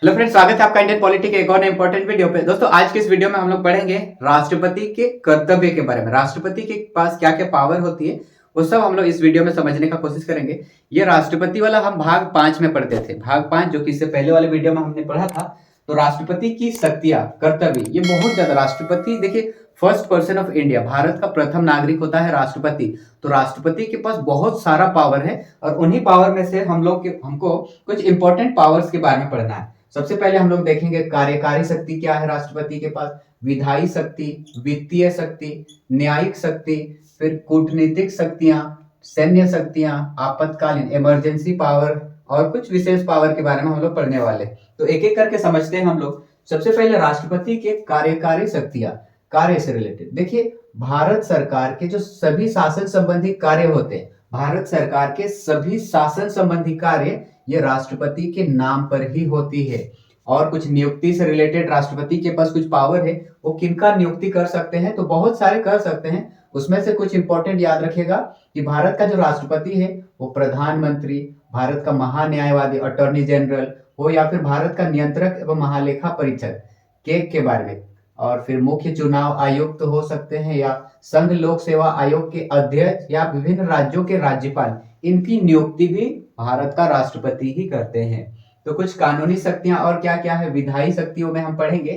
Hello friends, स्वागत है आपका इंडियन पॉलिटी के एक और इंपॉर्टेंट वीडियो पे। दोस्तों, आज के इस वीडियो में हम लोग पढ़ेंगे राष्ट्रपति के कर्तव्य के बारे में। राष्ट्रपति के पास क्या क्या पावर होती है वो सब हम लोग इस वीडियो में समझने का कोशिश करेंगे। ये राष्ट्रपति वाला हम भाग 5 में पढ़ते थे। भाग 5 जो कि इससे पहले वाले वीडियो में हमने पढ़ा था। तो राष्ट्रपति की शक्तियां, कर्तव्य, ये बहुत ज्यादा। राष्ट्रपति देखिए, first person of India, Bharat का प्रथम नागरिक होता है राष्ट्रपति। तो राष्ट्रपति के पास बहुत सारा पावर है और उन्हीं पावर में से हमको कुछ इंपॉर्टेंट पावर्स के बारे में पढ़ना है। सबसे पहले हम लोग देखेंगे कार्यकारी शक्ति क्या है राष्ट्रपति के पास, विधायी शक्ति, वित्तीय शक्ति, न्यायिक शक्ति, फिर कूटनीतिक शक्तियां, सैन्य शक्तियां, आपातकालीन इमरजेंसी पावर और कुछ विशेष पावर के बारे में हम लोग पढ़ने वाले। तो एक एक करके समझते हैं हम लोग। सबसे पहले राष्ट्रपति के कार्यकारी शक्तियां, कार्य से रिलेटेड देखिए। भारत सरकार के जो सभी शासन संबंधी कार्य होते हैं, भारत सरकार के सभी शासन संबंधी कार्य ये राष्ट्रपति के नाम पर ही होती है। और कुछ नियुक्ति से रिलेटेड राष्ट्रपति के पास कुछ पावर है। वो किनका नियुक्ति कर सकते हैं, तो बहुत सारे कर सकते हैं। उसमें से कुछ इंपॉर्टेंट याद रखिएगा कि भारत का जो राष्ट्रपति है वो प्रधानमंत्री, भारत का महान्यायवादी अटॉर्नी जनरल हो, या फिर भारत का नियंत्रक एवं महालेखा परीक्षक के बारे में, और फिर मुख्य चुनाव आयुक्त हो सकते हैं, या संघ लोक सेवा आयोग के अध्यक्ष, या विभिन्न राज्यों के राज्यपाल। इनकी नियुक्ति भी भारत का राष्ट्रपति ही करते हैं। तो कुछ कानूनी शक्तियां और क्या क्या है। विधायी शक्तियों में हम पढ़ेंगे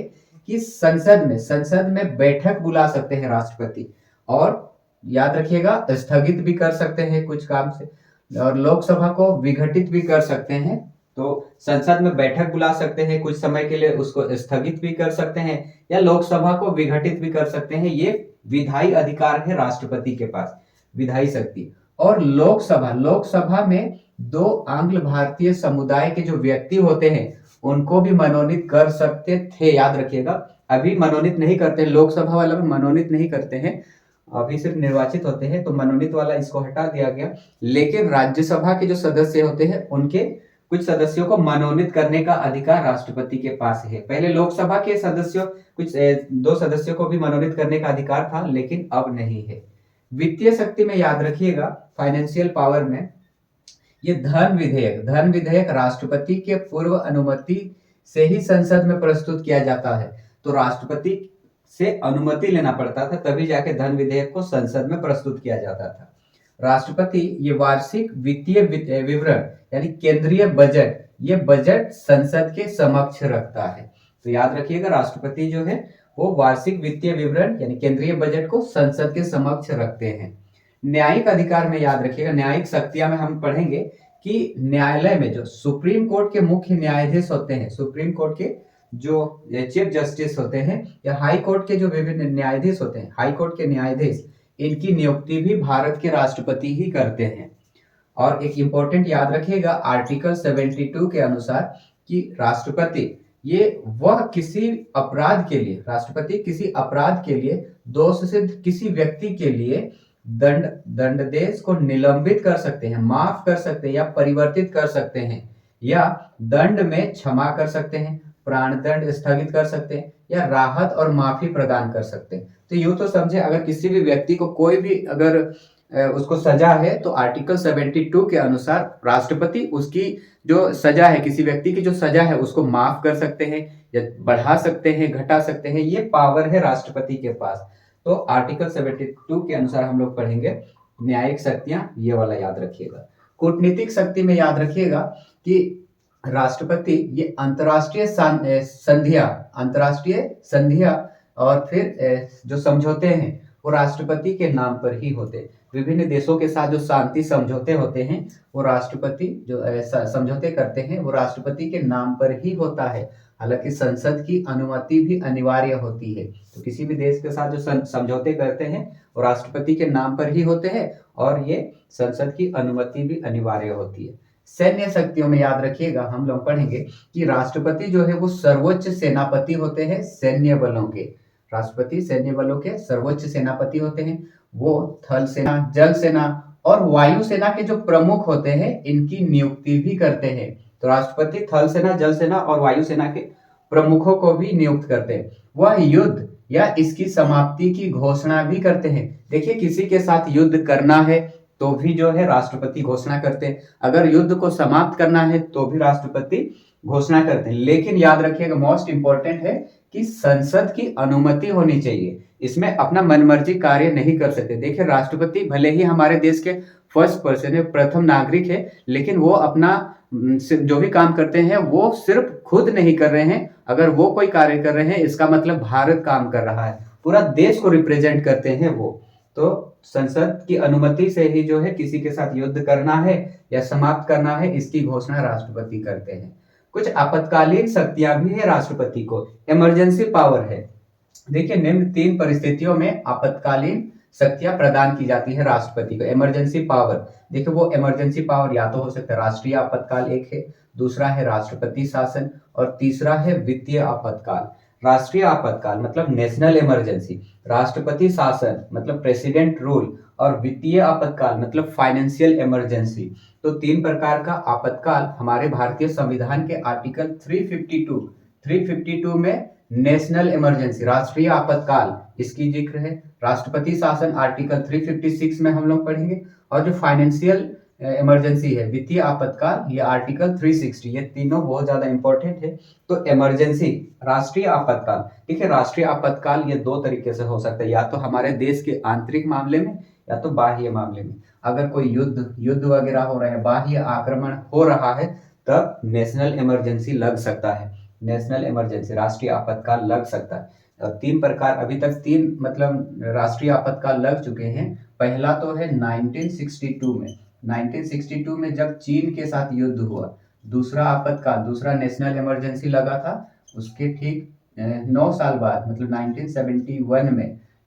कि संसद में बैठक बुला सकते हैं राष्ट्रपति, और याद रखिएगा स्थगित भी कर सकते हैं कुछ काम से, और लोकसभा को विघटित भी कर सकते हैं। तो संसद में बैठक बुला सकते हैं, कुछ समय के लिए उसको स्थगित भी कर सकते हैं, या लोकसभा को विघटित भी कर सकते हैं। ये विधायी अधिकार है राष्ट्रपति के पास, विधायी शक्ति। और लोकसभा में दो आंग्ल भारतीय समुदाय के जो व्यक्ति होते हैं उनको भी मनोनीत कर सकते थे, याद रखिएगा। अभी मनोनीत नहीं करते, लोकसभा वाला में मनोनीत नहीं करते हैं, अभी सिर्फ निर्वाचित होते हैं। तो मनोनीत वाला इसको हटा दिया गया। लेकिन राज्यसभा के जो सदस्य होते हैं उनके कुछ सदस्यों को मनोनीत करने का अधिकार राष्ट्रपति के पास है। पहले लोकसभा के सदस्यों, कुछ दो सदस्यों को भी मनोनीत करने का अधिकार था, लेकिन अब नहीं है। वित्तीय शक्ति में याद रखिएगा, फाइनेंशियल पावर में ये धन विधेयक राष्ट्रपति के पूर्व अनुमति से ही संसद में प्रस्तुत किया जाता है। तो राष्ट्रपति से अनुमति लेना पड़ता था, तभी जाके धन विधेयक को संसद में प्रस्तुत किया जाता था। राष्ट्रपति ये वार्षिक वित्तीय विवरण यानी केंद्रीय बजट, ये बजट संसद के समक्ष रखता है। तो याद रखिएगा, राष्ट्रपति जो है वो वार्षिक वित्तीय विवरण यानी केंद्रीय बजट को संसद के समक्ष रखते हैं। न्यायिक अधिकार में याद रखिएगा, न्यायिक शक्तियां में हम पढ़ेंगे कि न्यायालय में जो सुप्रीम कोर्ट के मुख्य न्यायाधीश होते हैं, सुप्रीम कोर्ट के जो चीफ जस्टिस होते हैं, या हाई कोर्ट के जो विभिन्न न्यायाधीश होते हैं, हाई कोर्ट के न्यायाधीश, इनकी नियुक्ति भी भारत के राष्ट्रपति ही करते हैं। और एक इंपॉर्टेंट याद रखिएगा, आर्टिकल 72 के अनुसार कि राष्ट्रपति ये वह किसी अपराध के लिए, राष्ट्रपति किसी अपराध के लिए दोष सिद्ध किसी व्यक्ति के लिए दंडदेश को निलंबित कर सकते हैं, माफ कर सकते हैं, या परिवर्तित कर सकते हैं, या दंड में क्षमा कर सकते हैं, प्राणदंड स्थगित कर सकते हैं, या राहत और माफी प्रदान कर सकते हैं। तो यूं तो समझे, अगर किसी भी व्यक्ति को कोई भी अगर उसको सजा है, तो आर्टिकल 72 के अनुसार राष्ट्रपति उसकी जो सजा है, किसी व्यक्ति की जो सजा है उसको माफ कर सकते हैं, या बढ़ा सकते हैं, घटा सकते हैं। ये पावर है राष्ट्रपति के पास। तो आर्टिकल 72 के अनुसार हम लोग पढ़ेंगे न्यायिक शक्तियां, ये वाला याद रखिएगा। कूटनीतिक शक्ति में याद रखिएगा कि राष्ट्रपति ये अंतरराष्ट्रीय संधिया और फिर जो समझौते हैं वो राष्ट्रपति के नाम पर ही होते हैं। विभिन्न देशों के साथ जो शांति समझौते होते हैं वो राष्ट्रपति जो समझौते करते हैं वो राष्ट्रपति के नाम पर ही होता है। हालांकि संसद की अनुमति भी अनिवार्य होती है। तो किसी भी देश के साथ जो समझौते करते हैं वो राष्ट्रपति के नाम पर ही होते हैं, और ये संसद की अनुमति भी अनिवार्य होती है। सैन्य शक्तियों में याद रखिएगा, हम लोग पढ़ेंगे कि राष्ट्रपति जो है वो सर्वोच्च सेनापति होते हैं सैन्य बलों के। राष्ट्रपति सैन्य बलों के सर्वोच्च सेनापति होते हैं। वो थल सेना, जल सेना और वायु सेना के जो प्रमुख होते हैं इनकी नियुक्ति भी करते हैं। तो राष्ट्रपति थल सेना, जल सेना और वायु सेना के प्रमुखों को भी नियुक्त करते हैं। वह युद्ध या इसकी समाप्ति की घोषणा भी करते हैं। देखिए, किसी के साथ युद्ध करना है तो भी जो है राष्ट्रपति घोषणा करते हैं, अगर युद्ध को समाप्त करना है तो भी राष्ट्रपति घोषणा करते हैं। लेकिन याद रखिएगा, मोस्ट इंपॉर्टेंट है कि संसद की अनुमति होनी चाहिए, इसमें अपना मनमर्जी कार्य नहीं कर सकते। देखिए, राष्ट्रपति भले ही हमारे देश के फर्स्ट पर्सन है, प्रथम नागरिक है, लेकिन वो अपना जो भी काम करते हैं वो सिर्फ खुद नहीं कर रहे हैं। अगर वो कोई कार्य कर रहे हैं, इसका मतलब भारत काम कर रहा है, पूरा देश को रिप्रेजेंट करते हैं वो। तो संसद की अनुमति से ही जो है किसी के साथ युद्ध करना है या समाप्त करना है, इसकी घोषणा राष्ट्रपति करते हैं। कुछ आपातकालीन शक्तियां भी है राष्ट्रपति को, इमरजेंसी पावर है। देखिए, निम्न 3 परिस्थितियों में आपातकालीन शक्तियां प्रदान की जाती है राष्ट्रपति को, इमरजेंसी पावर। देखिए, वो इमरजेंसी पावर या तो हो सकता है राष्ट्रीय आपातकाल, एक है, दूसरा है राष्ट्रपति शासन, और तीसरा है वित्तीय आपातकाल। राष्ट्रीय आपातकाल मतलब नेशनल इमरजेंसी, राष्ट्रपति शासन मतलब प्रेसिडेंट रूल, और वित्तीय आपातकाल मतलब फाइनेंशियल इमरजेंसी। तो 3 प्रकार का आपातकाल हमारे भारतीय संविधान के आर्टिकल 352 में नेशनल इमरजेंसी, राष्ट्रीय आपातकाल, इसकी जिक्र है। राष्ट्रपति शासन आर्टिकल 356 में हम लोग पढ़ेंगे, और जो फाइनेंशियल इमरजेंसी है, वित्तीय आपातकाल, ये आर्टिकल 360। ये तीनों बहुत ज्यादा इंपॉर्टेंट है। तो इमरजेंसी, राष्ट्रीय आपातकाल, देखिए राष्ट्रीय आपातकाल ये 2 तरीके से हो सकता है, या तो हमारे देश के आंतरिक मामले में या तो बाह्य मामले में। अगर कोई युद्ध वगैरह हो रहा है, बाह्य आक्रमण हो रहा है, तब नेशनल इमरजेंसी लग सकता है, नेशनल इमरजेंसी, राष्ट्रीय आपातकाल लग सकता है। और 3 प्रकार, अभी तक 3 मतलब राष्ट्रीय आपातकाल लग चुके हैं। पहला तो है 1962 में, 1962 में जब चीन के साथ युद्ध हुआ। दूसरा आपातकाल, दूसरा नेशनल इमरजेंसी लगा था उसके ठीक 9 साल बाद, मतलब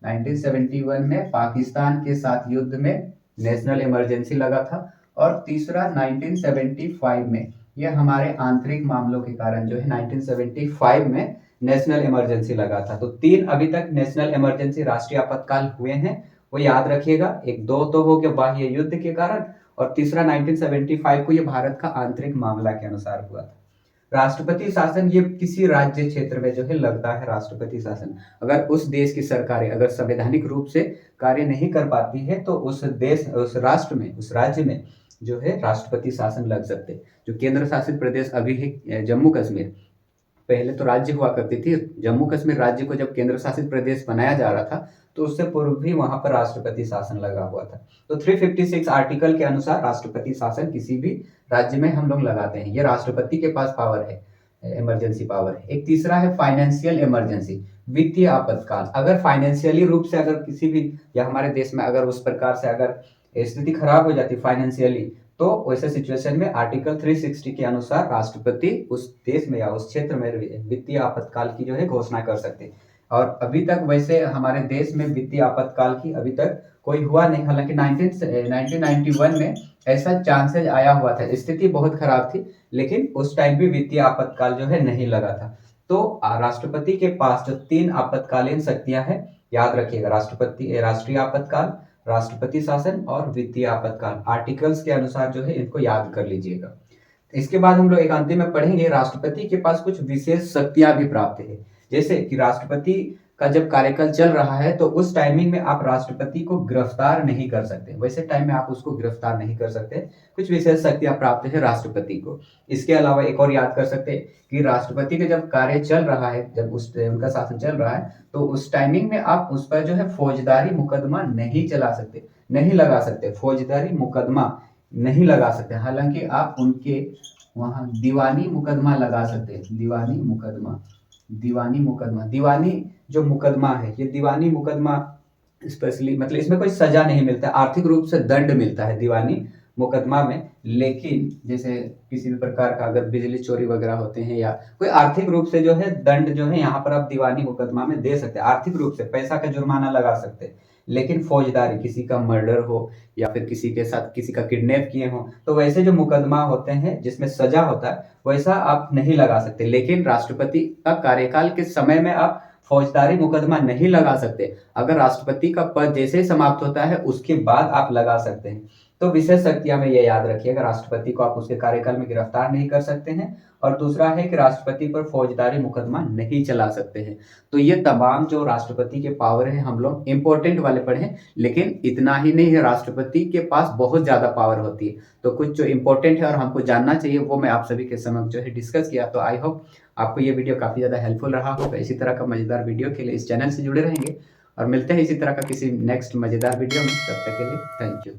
1971 में पाकिस्तान के साथ युद्ध में नेशनल इमरजेंसी लगा था। और तीसरा 1975 में, यह हमारे आंतरिक मामलों के कारण जो है 1975 में नेशनल इमरजेंसी लगा था। तो 3 अभी तक नेशनल इमरजेंसी, राष्ट्रीय आपातकाल हुए हैं, वो याद रखिएगा। एक 2 तो हो गया बाह्य युद्ध के कारण, और तीसरा 1975 को ये भारत का आंतरिक मामला के अनुसार हुआ था। राष्ट्रपति शासन, ये किसी राज्य क्षेत्र में जो है लगता है राष्ट्रपति शासन। अगर उस देश की सरकारें अगर संवैधानिक रूप से कार्य नहीं कर पाती है, तो उस देश, उस राष्ट्र में, उस राज्य में जो है राष्ट्रपति शासन लग सकते हैं। जो केंद्र शासित प्रदेश अभी है जम्मू कश्मीर, पहले तो राज्य हुआ करती थी, जम्मू कश्मीर राज्य को जब केंद्र शासित प्रदेश बनाया जा रहा था, तो उससे पूर्व भी वहां पर राष्ट्रपति शासन लगा हुआ था। तो 356 आर्टिकल के अनुसार राष्ट्रपति शासन किसी भी राज्य में हम लोग लगाते हैं, ये राष्ट्रपति के पास पावर है, इमरजेंसी पावर है। एक तीसरा है फाइनेंशियल इमरजेंसी, वित्तीय आपातकाल। अगर फाइनेंशियली रूप से अगर किसी भी, या हमारे देश में अगर उस प्रकार से अगर स्थिति खराब हो जाती फाइनेंशियली, तो वैसे सिचुएशन में आर्टिकल 360 के अनुसार राष्ट्रपति उस देश में या उस क्षेत्र में वित्तीय आपातकाल की जो है घोषणा कर सकते हैं। और अभी तक वैसे हमारे देश में वित्तीय आपातकाल की अभी तक कोई हुआ नहीं। हालांकि 1991 में ऐसा चांसेज आया हुआ था, स्थिति बहुत खराब थी, लेकिन उस टाइम भी वित्तीय आपातकाल जो है नहीं लगा था। तो राष्ट्रपति के पास जो 3 आपातकालीन शक्तियां हैं, याद रखिएगा, राष्ट्रपति, राष्ट्रीय आपातकाल, राष्ट्रपति शासन और वित्तीय आपातकाल, आर्टिकल्स के अनुसार जो है इनको याद कर लीजिएगा। इसके बाद हम लोग एक अंतिम में पढ़ेंगे, राष्ट्रपति के पास कुछ विशेष शक्तियां भी प्राप्त है। जैसे कि राष्ट्रपति का जब कार्यकाल चल रहा है, तो उस टाइमिंग में आप राष्ट्रपति को गिरफ्तार नहीं कर सकते, वैसे टाइम में आप उसको गिरफ्तार नहीं कर सकते। कुछ विशेष शक्तियां प्राप्त है राष्ट्रपति को। इसके अलावा एक और याद कर सकते हैं कि राष्ट्रपति का जब कार्य चल रहा है, जब उनका शासन चल रहा है, तो उस टाइमिंग में आप उस पर जो है फौजदारी मुकदमा नहीं चला सकते, नहीं लगा सकते, फौजदारी मुकदमा नहीं लगा सकते। हालांकि आप उनके वहां दीवानी मुकदमा लगा सकते हैं, दीवानी मुकदमा, दीवानी जो मुकदमा है, ये दीवानी मुकदमा स्पेशली मतलब इसमें कोई सजा नहीं मिलता, आर्थिक रूप से दंड मिलता है दीवानी मुकदमा में। लेकिन जैसे किसी भी प्रकार का अगर बिजली चोरी वगैरह होते हैं या कोई आर्थिक रूप से जो है दंड जो है यहाँ पर आप दीवानी मुकदमा में दे सकते हैं, आर्थिक रूप से पैसा का जुर्माना लगा सकते हैं। लेकिन फौजदारी, किसी का मर्डर हो या फिर किसी के साथ किसी का किडनैप किए हो, तो वैसे जो मुकदमा होते हैं जिसमें सजा होता है, वैसा आप नहीं लगा सकते। लेकिन राष्ट्रपति का कार्यकाल के समय में आप फौजदारी मुकदमा नहीं लगा सकते। अगर राष्ट्रपति का पद जैसे ही समाप्त होता है, उसके बाद आप लगा सकते हैं। तो विशेष शक्तियां में ये याद रखिएगा, राष्ट्रपति को आप उसके कार्यकाल में गिरफ्तार नहीं कर सकते हैं, और दूसरा है कि राष्ट्रपति पर फौजदारी मुकदमा नहीं चला सकते हैं। तो ये तमाम जो राष्ट्रपति के पावर है हम लोग इंपॉर्टेंट वाले पढ़े, लेकिन इतना ही नहीं है, राष्ट्रपति के पास बहुत ज्यादा पावर होती है। तो कुछ जो इंपॉर्टेंट है और हमको जानना चाहिए वो मैं आप सभी के समक्ष जो है डिस्कस किया। तो आई होप आपको ये वीडियो काफी ज्यादा हेल्पफुल रहा होगा। इसी तरह का मजेदार वीडियो के लिए इस चैनल से जुड़े रहेंगे और मिलते हैं इसी तरह का किसी नेक्स्ट मजेदार वीडियो में। तब तक के लिए थैंक यू।